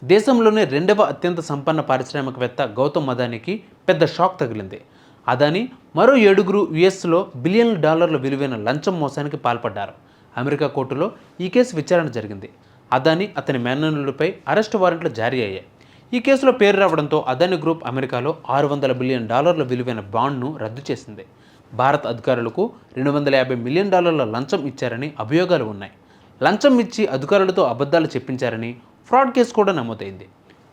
దేశంలోనే రెండవ అత్యంత సంపన్న పారిశ్రామికవేత్త గౌతమ్ అదానీకి పెద్ద షాక్ తగిలింది. అదానీ మరో 7గురు యుఎస్లో బిలియన్ల డాలర్ల విలువైన లంచం మోసానికి పాల్పడ్డారు. అమెరికా కోర్టులో ఈ కేసు విచారణ జరిగింది. అదానీ అతని మేనల్లుడిపై అరెస్టు వారెంట్లు జారీ అయ్యాయి. ఈ కేసులో పేరు రావడంతో అదానీ గ్రూప్ అమెరికాలో $600 బిలియన్ విలువైన బాండ్ను రద్దు చేసింది. భారత అధికారులకు $250 మిలియన్ లంచం ఇచ్చారని అభియోగాలు ఉన్నాయి. లంచం ఇచ్చి అధికారులతో అబద్ధాలు చెప్పించారని ఫ్రాడ్ కేసు కూడా నమోదైంది.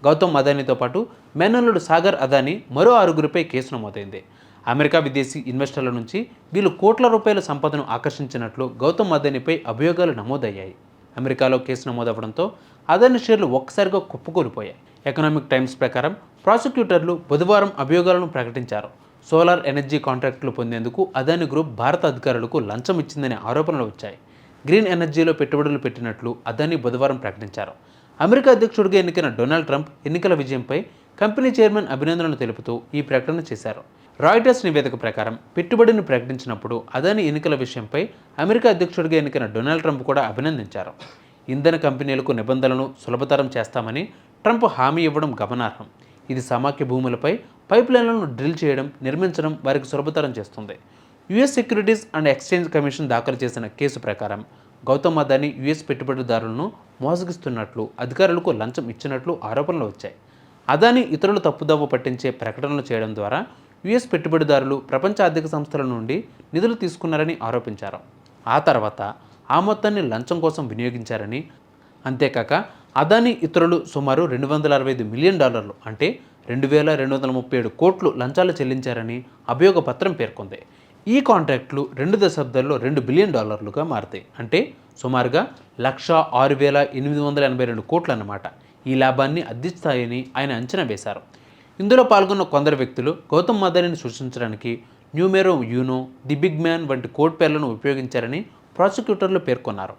గౌతమ్ అదానీతో పాటు మేనల్లుడు సాగర్ అదానీ మరో 6గురిపై కేసు నమోదైంది. అమెరికా విదేశీ ఇన్వెస్టర్ల నుంచి వీళ్ళు కోట్ల రూపాయల సంపదను ఆకర్షించినట్లు గౌతమ్ అదానీపై అభియోగాలు నమోదయ్యాయి. అమెరికాలో కేసు నమోదవడంతో అదానీ షేర్లు ఒక్కసారిగా కుప్పకూలిపోయాయి. ఎకనామిక్ టైమ్స్ ప్రకారం ప్రాసిక్యూటర్లు బుధవారం అభియోగాలను ప్రకటించారు. సోలార్ ఎనర్జీ కాంట్రాక్టులు పొందేందుకు అదానీ గ్రూప్ భారత అధికారులకు లంచం ఇచ్చిందనే ఆరోపణలు వచ్చాయి. గ్రీన్ ఎనర్జీలో పెట్టుబడులు పెట్టినట్లు అదానీ బుధవారం ప్రకటించారు. అమెరికా అధ్యక్షుడిగా ఎన్నికైన డొనాల్డ్ ట్రంప్ ఎన్నికల విజయంపై కంపెనీ చైర్మన్ అభినందనలు తెలుపుతూ ఈ ప్రకటన చేశారు. రాయిటర్స్ నివేదిక ప్రకారం పెట్టుబడిని ప్రకటించినప్పుడు అదానీ ఎన్నికల విషయంపై అమెరికా అధ్యక్షుడిగా ఎన్నికైన డొనాల్డ్ ట్రంప్ కూడా అభినందించారు. ఇంధన కంపెనీలకు నిబంధనలను సులభతరం చేస్తామని ట్రంప్ హామీ ఇవ్వడం గమనార్హం. ఇది సమాఖ్య భూములపై పైప్లైన్లను డ్రిల్ చేయడం, నిర్మించడం వారికి సులభతరం చేస్తుంది. US securities and exchange commission దాఖలు చేసిన కేసు ప్రకారం గౌతమ్ అదానీ యుఎస్ పెట్టుబడిదారులను మోసగిస్తున్నట్లు, అధికారులకు లంచం ఇచ్చినట్లు ఆరోపణలు వచ్చాయి. అదానీ ఇతరులు తప్పుదోవ పట్టించే ప్రకటనలు చేయడం ద్వారా యుఎస్ పెట్టుబడిదారులు, ప్రపంచ ఆర్థిక సంస్థల నుండి నిధులు తీసుకున్నారని ఆరోపించారు. ఆ తర్వాత ఆ మొత్తాన్ని లంచం కోసం వినియోగించారని, అంతేకాక అదానీ ఇతరులు సుమారు $265 మిలియన్ అంటే 2237 కోట్లు లంచాలు చెల్లించారని అభియోగ పత్రం పేర్కొంది. ఈ కాంట్రాక్టులు 2 దశాబ్దాల్లో $2 బిలియన్ మారతాయి. అంటే సుమారుగా 1,06,882 కోట్లు అన్నమాట. ఈ లాభాన్ని అద్దిస్తాయని ఆయన అంచనా వేశారు. ఇందులో పాల్గొన్న కొందరు వ్యక్తులు గౌతమ్ అదానీని సూచించడానికి numero uno, the big man వంటి కోడ్ పేర్లను ఉపయోగించారని ప్రాసిక్యూటర్లు పేర్కొన్నారు.